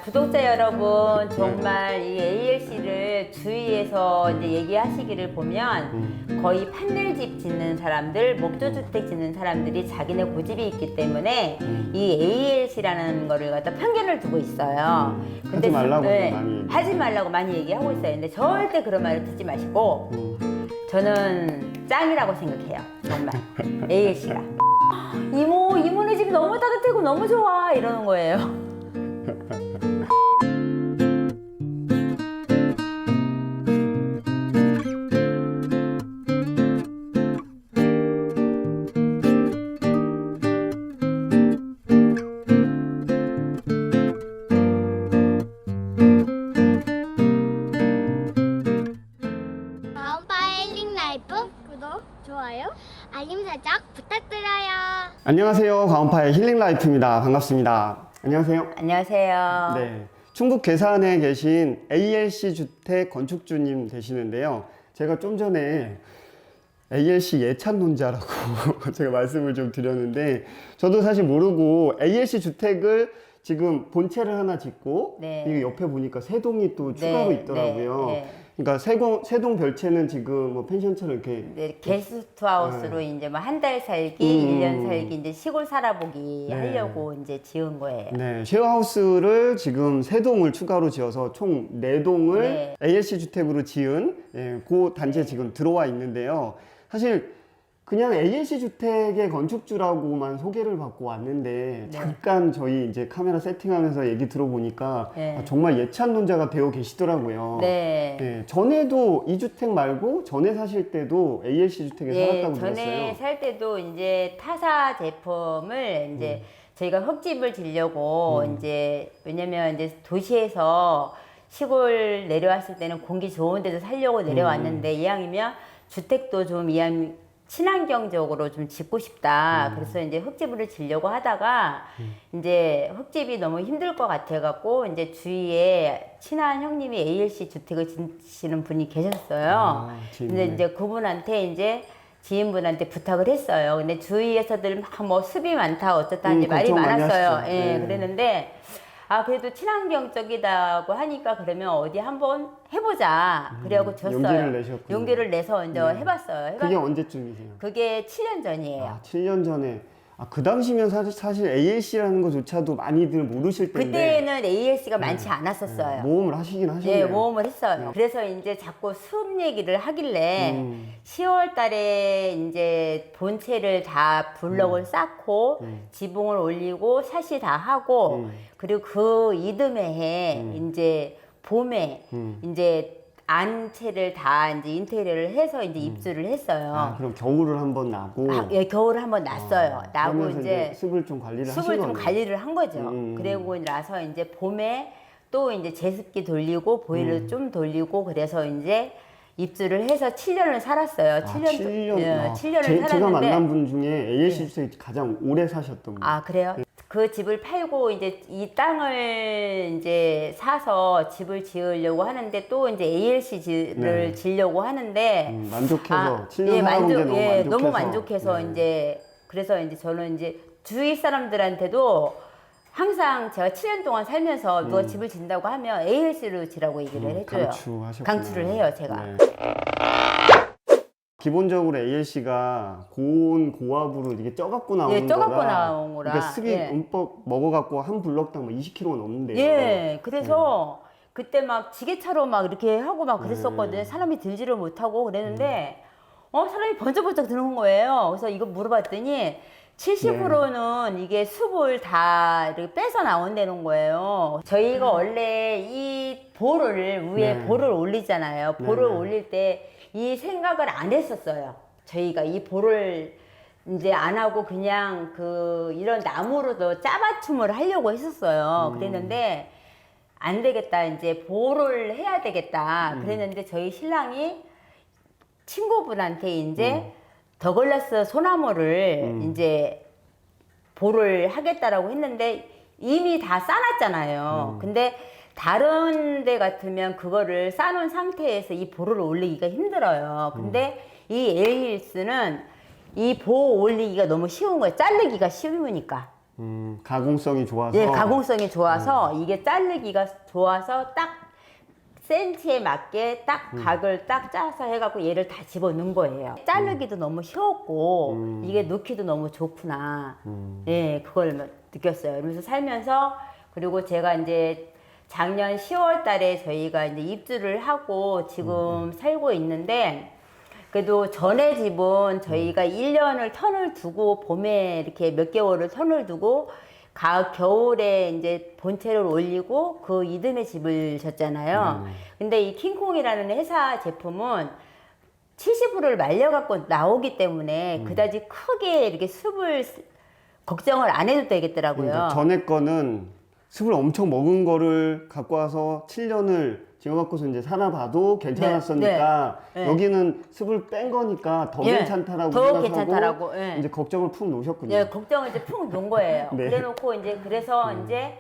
구독자 여러분, 정말 이 ALC를 주위에서 이제 얘기하시기를 보면 거의 판넬집 짓는 사람들, 목조주택 짓는 사람들이 자기네 고집이 있기 때문에 이 ALC라는 거를 갖다 편견을 두고 있어요. 하지 말라고 많이 하지 말라고 많이 얘기하고 있어요. 근데 절대 그런 말을 듣지 마시고 저는 짱이라고 생각해요. 정말 ALC가. 이모네 집이 너무 따뜻하고 너무 좋아 이러는 거예요. 가온파의 힐링라이프 구독, 좋아요, 알림 설정 부탁드려요. 안녕하세요. 가온파의 힐링라이프입니다. 반갑습니다. 안녕하세요. 안녕하세요. 네, 충북 괴산에 계신 ALC 주택 건축주님 되시는데요. 제가 좀 전에 ALC 예찬론자라고 제가 말씀을 좀 드렸는데 저도 사실 모르고 ALC 주택을 지금 본체를 하나 짓고 네. 이게 옆에 보니까 세 동이 또 추가로 있더라고요. 네. 그러니까 세동 별채는 지금 뭐 펜션처럼 이렇게 네, 게스트하우스로 이제 뭐 한 달 살기, 1년 살기, 이제 시골 살아보기 네. 하려고 이제 지은 거예요. 네, 쉐어하우스를 지금 세 동을 추가로 지어서 총 네 동을 네. ALC 주택으로 지은 그 단지에 지금 들어와 있는데요. 사실 그냥 ALC 주택의 건축주라고만 소개를 받고 왔는데 잠깐 저희 이제 카메라 세팅하면서 얘기 들어보니까 네. 정말 예찬론자가 되어 계시더라고요. 네. 네, 전에도 이 주택 말고 전에 사실 때도 ALC 주택에 살았다고 전에 들었어요. 살 때도 이제 타사 제품을 이제 저희가 흙집을 지려고 이제 왜냐면 이제 도시에서 시골 내려왔을 때는 공기 좋은 데서 살려고 내려왔는데 이왕이면 주택도 좀 이왕 친환경적으로 좀 짓고 싶다. 그래서 이제 흙집을 지려고 하다가 이제 흙집이 너무 힘들 것 같아갖고 이제 주위에 친한 형님이 ALC 주택을 짓시는 분이 계셨어요. 근데 이제 그분한테 이제 지인분한테 부탁을 했어요. 근데 주위에서들 막 뭐 습이 많다 어쩌다 이제 말이 걱정 많이 많았어요. 하시죠. 예, 네. 그랬는데 그래도 친환경적이다고 하니까 그러면 어디 한번 해보자. 그래갖고 줬어요. 용기를 내셨군요. 용기를 내서 이제 해봤어요. 그게 언제쯤이세요? 그게 7년 전이에요. 7년 전에. 그 당시면 사실 ALC라는 것조차도 많이들 모르실 텐데. 그때는 ALC가 많지 않았었어요. 모험을 하시긴 하셨네요. 예, 모험을 했어요. 그래서 이제 자꾸 수업 얘기를 하길래 10월 달에 이제 본체를 다 블럭을 쌓고 지붕을 올리고 샷이 다 하고 그리고 그 이듬해에 이제 봄에 이제 안채를 다 이제 인테리어를 해서 이제 입주를 했어요. 그럼 겨울을 한번 나고. 예, 겨울을 한번 났어요. 나고 그러면서 이제 습을 좀 관리를 하신 숲을 좀 거네요. 관리를 한 거죠. 그리고 나서 이제 봄에 또 이제 제습기 돌리고 보일러 좀 돌리고 그래서 이제 입주를 해서 7년을 살았어요. 7년. 예, 7년을 살았는데 제가 만난 분 중에 ALC 주택 가장 오래 사셨던 분. 그래요? 그 집을 팔고 이제 이 땅을 이제 사서 집을 지으려고 하는데 또 이제 ALC를 지으려고 하는데 만족해서 7년 예, 살아온 게 너무 만족해서 이제 그래서 이제 저는 이제 주위 사람들한테도 항상 제가 7년 동안 살면서 누가 집을 짓는다고 하면 ALC로 지라고 얘기를 해줘요. 강추를 해요, 제가. 네. 기본적으로 ALC가 고온 고압으로 이게 쪄갖고 나오는 예, 쪄갖고 나온 거라. 그러니까 습이 움뻑 먹어갖고 한 블럭당 뭐 20kg가 넘는데요. 예, 그래서 그때 막 지게차로 막 이렇게 하고 막 그랬었거든요. 사람이 들지를 못하고 그랬는데, 사람이 번쩍번쩍 드는 거예요. 그래서 이거 물어봤더니 70%는 이게 숲을 다 이렇게 빼서 나온다는 거예요. 저희가 원래 이 볼을 위에 볼을 올리잖아요. 볼을 올릴 때 이 생각을 안 했었어요. 저희가 이 볼을 이제 안 하고 그냥 이런 나무로도 짜맞춤을 하려고 했었어요. 그랬는데 안 되겠다. 이제 볼을 해야 되겠다. 그랬는데 저희 신랑이 친구분한테 이제 더글라스 소나무를 이제 볼을 하겠다라고 했는데 이미 다 싸놨잖아요. 근데 다른 데 같으면 그거를 싸놓은 상태에서 이 볼을 올리기가 힘들어요. 근데 이 ALC는 이 보 올리기가 너무 쉬운 거예요. 자르기가 쉬우니까. 가공성이 좋아서. 예, 가공성이 좋아서 이게 자르기가 좋아서 딱 센치에 맞게 딱 각을 딱 짜서 해갖고 얘를 다 집어넣은 거예요. 자르기도 너무 쉬웠고 이게 넣기도 너무 좋구나. 예, 그걸 느꼈어요. 그러면서 살면서 그리고 제가 이제 작년 10월 달에 저희가 이제 입주를 하고 지금 살고 있는데 그래도 전에 집은 저희가 1년을 턴을 두고 봄에 이렇게 몇 개월을 턴을 두고 겨울에 이제 본체를 올리고 그 이듬해 집을 졌잖아요. 근데 이 킹콩이라는 회사 제품은 70%를 말려갖고 나오기 때문에 그다지 크게 이렇게 습을 걱정을 안 해도 되겠더라고요. 그러니까 전에 거는 습을 엄청 먹은 거를 갖고 와서 7년을 지어갖고서 이제 살아봐도 괜찮았으니까 네, 네. 여기는 습을 뺀 거니까 더 예, 괜찮다라고 더 생각하고 괜찮다라고, 예. 이제 걱정을 푹 놓으셨군요. 예, 걱정을 이제 푹 놓은 거예요. 네. 그래놓고 이제 그래서 이제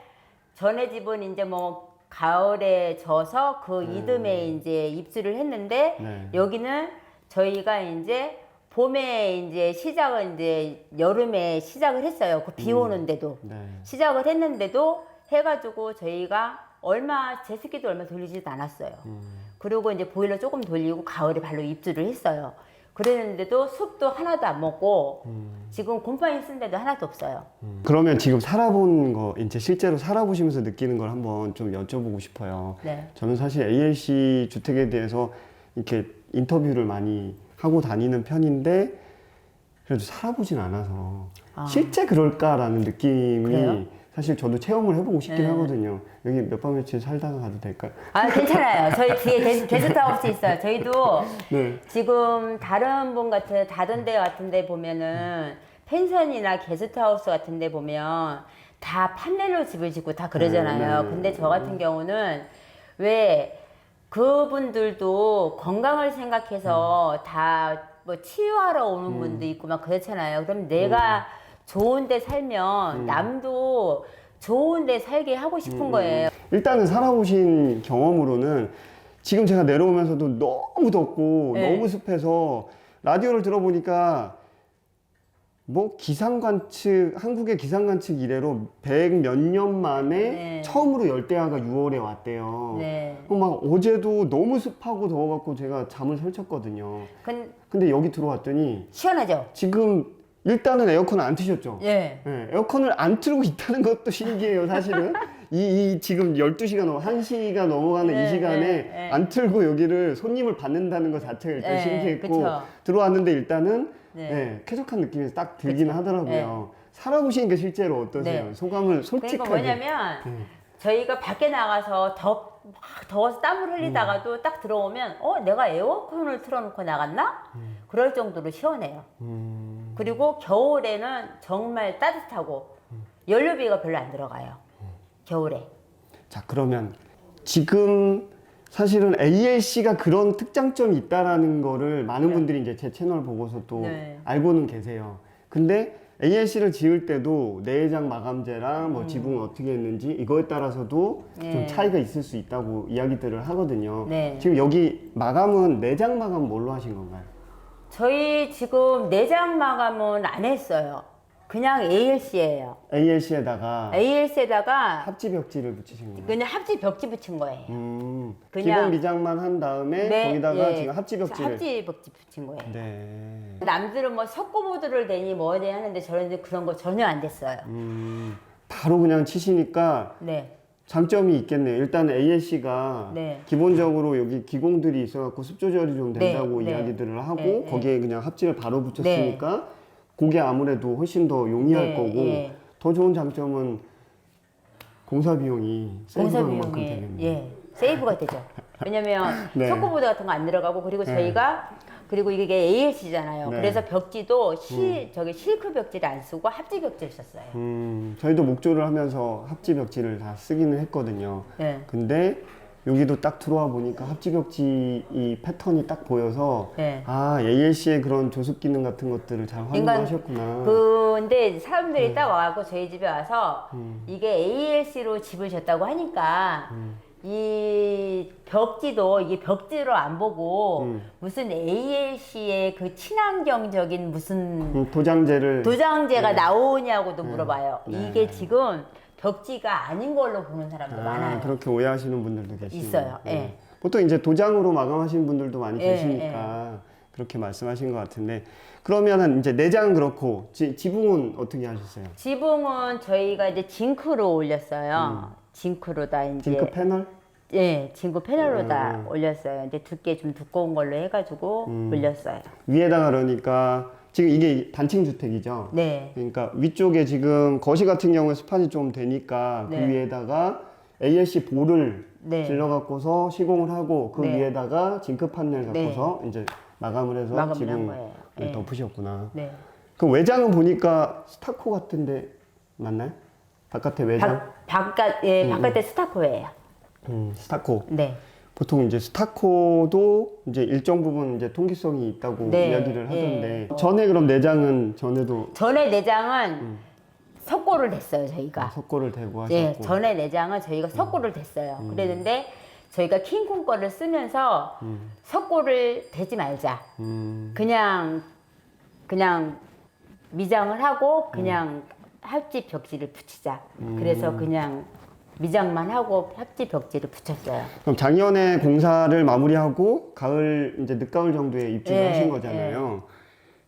전에 집은 이제 뭐 가을에 져서 그 이듬해 이제 입주를 했는데 네. 여기는 저희가 이제 봄에 이제 시작을 이제 여름에 시작을 했어요. 그 비 오는데도 네. 시작을 했는데도 해가지고 저희가 제습기도 얼마 돌리지도 않았어요. 그리고 이제 보일러 조금 돌리고 가을에 발로 입주를 했어요. 그랬는데도 숲도 하나도 안 먹고 지금 곰팡이 쓴 데도 하나도 없어요. 그러면 지금 살아본 거 이제 실제로 살아보시면서 느끼는 걸 한번 좀 여쭤보고 싶어요. 네. 저는 사실 ALC 주택에 대해서 이렇게 인터뷰를 많이 하고 다니는 편인데 그래도 살아보진 않아서 실제 그럴까라는 느낌이 그래요? 사실 저도 체험을 해보고 싶긴 네. 하거든요. 여기 몇 밤 며칠 살다가 가도 될까요? 아, 괜찮아요. 저희 뒤에 게스트하우스 있어요. 저희도 네. 지금 다른 데 같은 데 보면은 펜션이나 게스트하우스 같은 데 보면 다 판넬로 집을 짓고 다 그러잖아요. 네. 근데 저 같은 경우는 왜 그분들도 건강을 생각해서 다 뭐 치유하러 오는 분도 있고 막 그렇잖아요. 그럼 내가 좋은 데 살면 남도 좋은 데 살게 하고 싶은 거예요. 일단은 살아보신 경험으로는 지금 제가 내려오면서도 너무 덥고 네. 너무 습해서 라디오를 들어보니까 뭐 한국의 기상관측 이래로 100 몇 년 만에 네. 처음으로 열대야가 6월에 왔대요. 네. 그럼 막 어제도 너무 습하고 더워갖고 제가 잠을 설쳤거든요. 근데 여기 들어왔더니 시원하죠? 지금 일단은 에어컨을 안 트셨죠? 예. 네, 에어컨을 안 틀고 있다는 것도 신기해요, 사실은. 이 지금 12시가 1시가 넘어가는 네, 이 시간에 네. 안 틀고 여기를 손님을 받는다는 것 자체가 일단 네, 신기했고, 그쵸. 들어왔는데 일단은 네. 네, 쾌적한 느낌이 딱 들긴 하더라고요. 네. 살아보시니까 실제로 어떠세요? 네. 소감을 솔직하게. 그러니까 뭐냐면 저희가 밖에 나가서 막 더워서 땀을 흘리다가도 딱 들어오면 내가 에어컨을 틀어놓고 나갔나? 그럴 정도로 시원해요. 그리고 겨울에는 정말 따뜻하고 연료비가 별로 안 들어가요. 겨울에. 자, 그러면 지금 사실은 ALC가 그런 특장점이 있다라는 거를 많은 분들이 이제 제 채널 보고서 또 네. 알고는 계세요. 근데 ALC를 지을 때도 내장 마감재랑 뭐 지붕을 어떻게 했는지 이거에 따라서도 좀 네. 차이가 있을 수 있다고 이야기들을 하거든요. 네. 지금 여기 마감은 내장 마감 뭘로 하신 건가요? 저희 지금 내장 마감은 안 했어요. 그냥 ALC예요. ALC에다가 ALC에다가 합지 벽지를 붙이신 건가요? 그냥 합지 벽지 붙인 거예요. 기본 그냥- 미장만 한 다음에 네, 거기다가 예. 지금 합지 벽지를. 합지 벽지 붙인 거예요. 네. 남들은 뭐 석고보드를 대니 뭐니 하는데 저는 이제 그런 거 전혀 안 됐어요. 바로 그냥 치시니까 네. 장점이 있겠네요. 일단 ALC가 네. 기본적으로 여기 기공들이 있어갖고 습 조절이 좀 된다고 네, 네. 이야기들을 하고 네, 네. 거기에 그냥 합지를 바로 붙였으니까 그게 아무래도 훨씬 더 용이할 네, 거고 네. 더 좋은 장점은 공사 비용이 공사 세이브할 만큼 비용이 되겠네요. 세이브가 되죠. 왜냐면 네. 석고보드 같은 거 안 들어가고 그리고 네. 저희가 그리고 이게 ALC잖아요. 네. 그래서 벽지도 저기 실크 벽지를 안 쓰고 합지 벽지를 썼어요. 저희도 목조를 하면서 합지 벽지를 다 쓰기는 했거든요. 네. 근데 여기도 딱 들어와 보니까 합지 벽지 이 패턴이 딱 보여서 네. 아 ALC의 그런 조습 기능 같은 것들을 잘 그러니까 활용하셨구나. 근데 사람들이 딱 와갖고 저희 집에 와서 이게 ALC로 집을 졌다고 하니까 이 벽지도 이게 벽지로 안 보고 무슨 ALC의 그 친환경적인 무슨 도장제를 도장제가 네. 나오냐고도 물어봐요. 네. 이게 지금 벽지가 아닌 걸로 보는 사람도 많아요. 그렇게 오해하시는 분들도 계시네요. 있어요. 예. 보통 이제 도장으로 마감하시는 분들도 많이 예, 계시니까 그렇게 말씀하신 것 같은데 그러면은 이제 내장은 그렇고 지붕은 어떻게 하셨어요? 지붕은 저희가 이제 징크로 올렸어요. 징크로다 이제 징크 패널? 예, 징크 패널로 다 올렸어요. 이제 두께 좀 두꺼운 걸로 해가지고 올렸어요. 위에다가 그러니까 지금 이게 단층 주택이죠? 네. 그러니까 위쪽에 지금 거실 같은 경우에 스판이 좀 되니까 네. 그 위에다가 ALC 볼을 네. 질러갖고서 시공을 하고 그 네. 위에다가 징크 판넬 네. 갖고서 이제 마감을 해서 마감을 한 지붕을 거예요. 네. 덮으셨구나. 네. 그 외장은 보니까 스타코 같은데 맞나요? 바깥에 외장? 바깥에 스타코예요. 스타코. 네. 보통 이제 스타코도 이제 일정 부분 이제 통기성이 있다고 네, 이야기를 하던데 예. 전에 그럼 내장은 전에도 전에 내장은 석고를 댔어요, 저희가. 석고를 대고 하셨고 예, 전에 내장은 저희가 석고를 댔어요. 그랬는데 저희가 킹콩 거를 쓰면서 석고를 대지 말자. 그냥 미장을 하고 그냥 합집 벽지를 붙이자. 그래서 그냥 미장만 하고 합집 벽지를 붙였어요. 그럼 작년에 공사를 마무리하고 가을 이제 늦가을 정도에 입주를 예, 하신 거잖아요.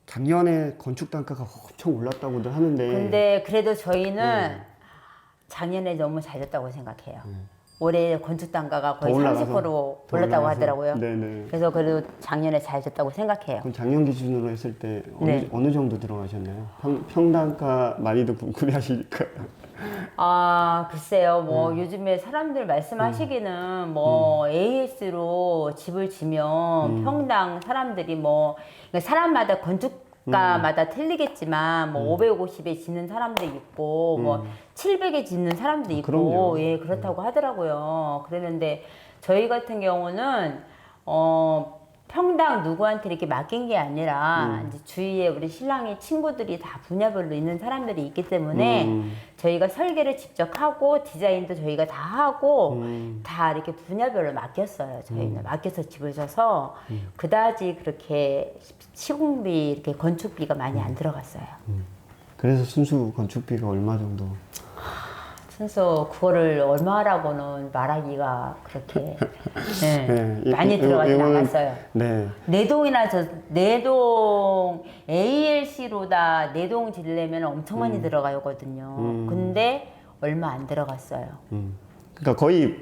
작년에 건축 단가가 엄청 올랐다고들 하는데 근데 그래도 저희는 작년에 너무 잘 됐다고 생각해요. 올해 건축 단가가 거의 더 올라가서? 30% 더 올랐다고 올라가서? 하더라고요. 네네. 그래서 그래도 작년에 잘 됐다고 생각해요. 그럼 작년 기준으로 했을 때 네. 어느 정도 들어가셨나요? 평당가 많이도 궁금해하시니까. 아, 글쎄요. 뭐 요즘에 사람들 말씀하시기는 뭐 AS로 집을 지면 평당 사람들이 뭐 그러니까 사람마다 건축가마다 틀리겠지만 뭐 550에 짓는 사람도 있고 뭐 700에 짓는 사람도 있고 그럼요. 예, 그렇다고 하더라고요. 그랬는데 저희 같은 경우는 평당 누구한테 이렇게 맡긴 게 아니라 이제 주위에 우리 신랑의 친구들이 다 분야별로 있는 사람들이 있기 때문에 저희가 설계를 직접 하고 디자인도 저희가 다 하고 다 이렇게 분야별로 맡겼어요. 저희는 맡겨서 집을 져서 그다지 그렇게 시공비 이렇게 건축비가 많이 안 들어갔어요. 그래서 순수 건축비가 얼마 정도? 그래서 그거를 얼마라고는 말하기가 그렇게 네, 많이 들어가진 이거는- 않았어요. 네. 내동 ALC로다 내동 지르려면 엄청 많이 들어가거든요. 근데 얼마 안 들어갔어요. 그러니까 거의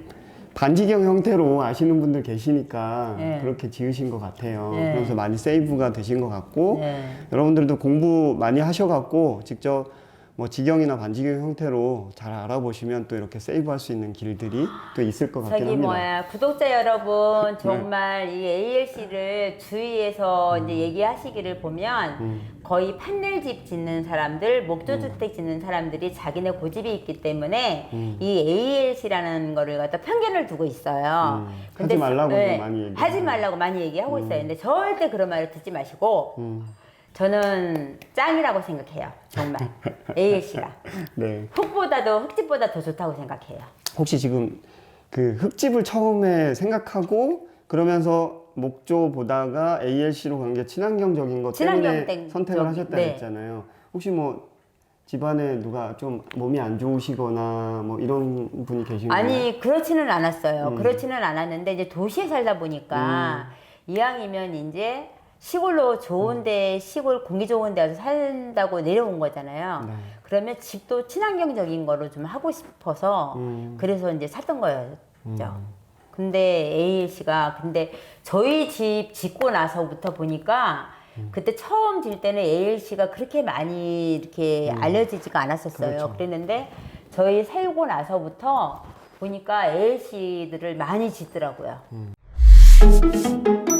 반지경 형태로 아시는 분들 계시니까 네. 그렇게 지으신 것 같아요. 네. 그래서 많이 세이브가 되신 것 같고 네. 여러분들도 공부 많이 하셔갖고 직접 뭐 지경이나 반지경 형태로 잘 알아보시면 또 이렇게 세이브할 수 있는 길들이 또 있을 것 같긴 저기 합니다. 뭐야 구독자 여러분 정말 이 ALC를 주위에서 이제 얘기하시기를 보면 거의 판넬집 짓는 사람들, 목조주택 짓는 사람들이 자기네 고집이 있기 때문에 이 ALC라는 거를 갖다 편견을 두고 있어요. 하지 말라고 많이 얘기하고. 하지 말라고 많이 얘기하고 있어요. 근데 절대 그런 말을 듣지 마시고 저는 짱이라고 생각해요. 정말 ALC가 네. 흙집보다 더 좋다고 생각해요. 혹시 지금 그 흙집을 처음에 생각하고 그러면서 목조 보다가 ALC로 간 게 친환경적인 것 때문에 선택을 하셨다 네. 했잖아요. 혹시 뭐 집안에 누가 좀 몸이 안 좋으시거나 뭐 이런 분이 계신가요? 아니 그렇지는 않았어요. 그렇지는 않았는데 이제 도시에 살다 보니까 이왕이면 이제 시골로 좋은데 시골 공기 좋은 데 와서 산다고 내려온 거잖아요. 네. 그러면 집도 친환경적인 거로 좀 하고 싶어서 그래서 이제 샀던 거였죠. 근데 ALC가 근데 저희 집 짓고 나서부터 보니까 그때 처음 질 때는 ALC가 그렇게 많이 이렇게 알려지지가 않았었어요. 그렇죠. 그랬는데 저희 살고 나서부터 보니까 ALC들을 많이 짓더라고요.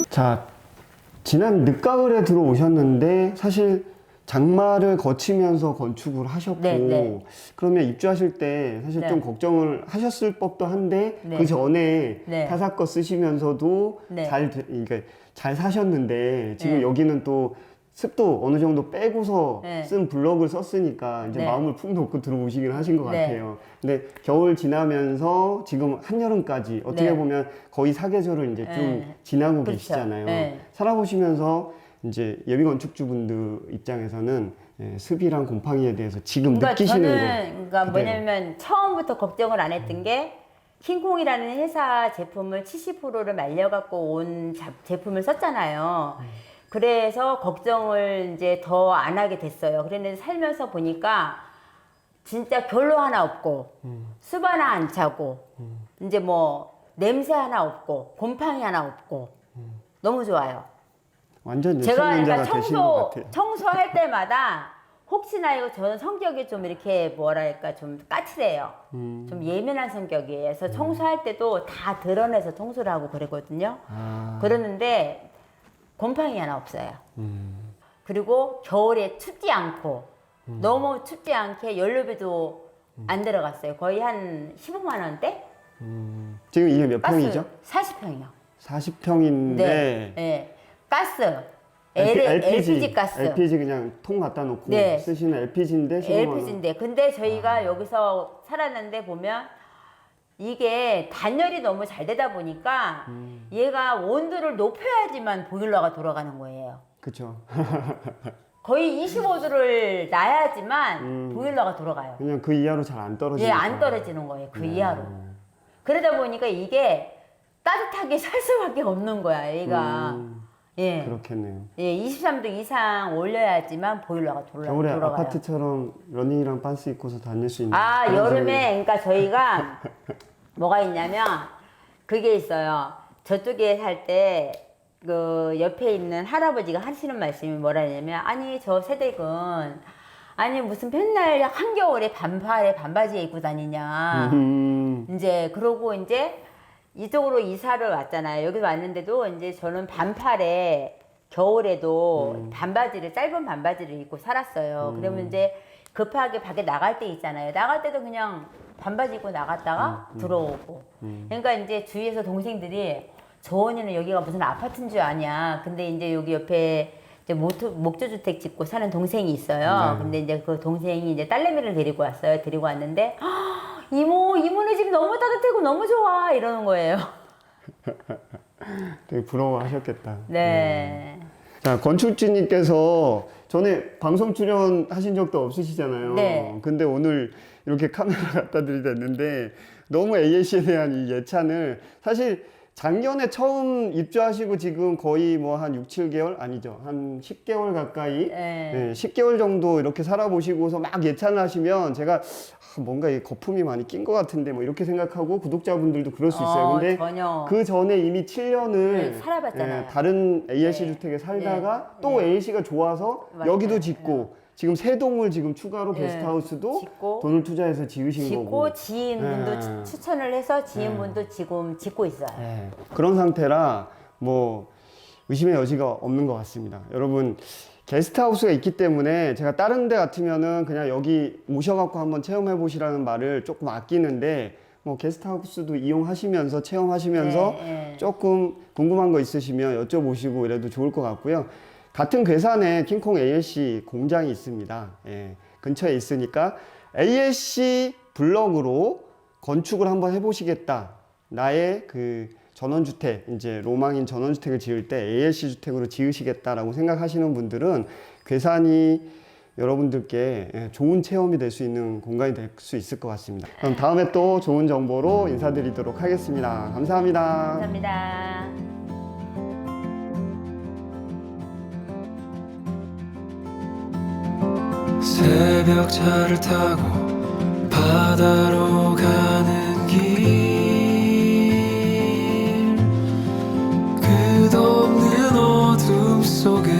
자, 지난 늦가을에 들어오셨는데 사실 장마를 거치면서 건축을 하셨고 네, 네. 그러면 입주하실 때 사실 네. 좀 걱정을 하셨을 법도 한데 네. 그 전에 네. 타사 거 쓰시면서도 네. 그러니까 잘 사셨는데 지금 네. 여기는 또 습도 어느 정도 빼고서 네. 쓴 블럭을 썼으니까 이제 네. 마음을 푹 놓고 들어오시긴 하신 것 네. 같아요. 근데 겨울 지나면서 지금 한여름까지 어떻게 네. 보면 거의 사계절을 이제 좀 네. 지나고 그렇죠. 계시잖아요. 네. 살아보시면서 이제 예비 건축주분들 입장에서는 습이랑 곰팡이에 대해서 지금 그러니까 느끼시는 저는 거 그러니까 그대로. 뭐냐면 처음부터 걱정을 안 했던 게 킹콩이라는 회사 제품을 70%를 말려갖고 온 제품을 썼잖아요. 그래서 걱정을 이제 더 안 하게 됐어요. 그랬는데 살면서 보니까 진짜 결로 하나 없고 습 하나 안 차고 이제 뭐 냄새 하나 없고 곰팡이 하나 없고 너무 좋아요. 완전 제가 예천년자가 그러니까 되신 것 같아요. 청소할 때마다 혹시나 이거 저는 성격이 좀 이렇게 뭐랄까 좀 까칠해요. 좀 예민한 성격이에요. 그래서 청소할 때도 다 드러내서 청소를 하고 그러거든요. 아, 그러는데 곰팡이 하나 없어요. 그리고 겨울에 춥지 않고 너무 춥지 않게 연료비도 안 들어갔어요. 거의 한 15만 원대? 지금 이게 몇 평이죠? 40평이요. 40평인데 네. 네. 가스. LPG 가스. LPG 그냥 통 갖다 놓고 네. 쓰시는 LPG인데 LPG인데 근데 저희가 여기서 살았는데 보면 이게 단열이 너무 잘 되다 보니까 얘가 온도를 높여야지만 보일러가 돌아가는 거예요. 그렇죠. 거의 25도를 놔야지만 보일러가 돌아가요. 그냥 그 이하로 잘 안 떨어지니까. 예, 안 떨어지는 거예요. 그 이하로. 그러다 보니까 이게 따뜻하게 살 수밖에 없는 거야, 얘가. 예. 그렇겠네요. 예, 23도 이상 올려야지만 보일러가 겨울에 돌아가요. 아파트처럼 러닝이랑 빤스 입고서 다닐 수 있는. 아, 그런 여름에, 그러니까 저희가 뭐가 있냐면, 그게 있어요. 저쪽에 살 때, 그, 옆에 있는 할아버지가 하시는 말씀이 뭐라냐면, 아니, 저 새댁은, 아니, 무슨 맨날 한겨울에 반팔에 반바지에 입고 다니냐. 이제, 그러고 이제, 이쪽으로 이사를 왔잖아요. 여기 왔는데도 이제 저는 반팔에, 겨울에도 반바지를, 짧은 반바지를 입고 살았어요. 그러면 이제 급하게 밖에 나갈 때 있잖아요. 나갈 때도 그냥 반바지 입고 나갔다가 들어오고. 그러니까 이제 주위에서 동생들이 저 언니는 여기가 무슨 아파트인 줄 아냐. 근데 이제 여기 옆에 이제 목조주택 짓고 사는 동생이 있어요. 근데 이제 그 동생이 이제 딸내미를 데리고 왔어요. 데리고 왔는데, 이모네 집 너무 따뜻하고 너무 좋아. 이러는 거예요. 되게 부러워하셨겠다. 네. 자, 건축주님께서 전에 방송 출연하신 적도 없으시잖아요. 네. 근데 오늘 이렇게 카메라 갖다 드리댔는데 너무 ALC에 대한 이 예찬을 사실 작년에 처음 입주하시고 지금 거의 뭐 한 6, 7개월? 아니죠. 한 10개월 가까이? 네. 10개월 정도 이렇게 살아보시고서 막 예찬을 하시면 제가 뭔가 이 거품이 많이 낀 것 같은데 뭐 이렇게 생각하고 구독자분들도 그럴 수 있어요. 근데 전혀. 그 전에 이미 7년을 네, 살아봤잖아요. 다른 ALC 네. 주택에 살다가 네. 또 네. ALC가 좋아서 맞아요. 여기도 짓고 지금 세 동을 지금 추가로 네. 게스트하우스도 짓고, 돈을 투자해서 지으신 거고 짓고 지인분도 네. 추천을 해서 지인분도 지금 짓고 있어요. 네. 그런 상태라 뭐 의심의 여지가 없는 것 같습니다. 여러분 게스트하우스가 있기 때문에 제가 다른 데 같으면은 그냥 여기 오셔갖고 한번 체험해 보시라는 말을 조금 아끼는데 뭐 게스트하우스도 이용하시면서 체험하시면서 네. 조금 궁금한 거 있으시면 여쭤보시고 이래도 좋을 것 같고요. 같은 괴산에 킹콩 ALC 공장이 있습니다. 예, 근처에 있으니까 ALC 블럭으로 건축을 한번 해보시겠다. 나의 그 전원주택, 이제 로망인 전원주택을 지을 때 ALC 주택으로 지으시겠다라고 생각하시는 분들은 괴산이 여러분들께 좋은 체험이 될 수 있는 공간이 될 수 있을 것 같습니다. 그럼 다음에 또 좋은 정보로 인사드리도록 하겠습니다. 감사합니다. 감사합니다. 새벽차를 타고 바다로 가는 길 끝없는 어둠 속에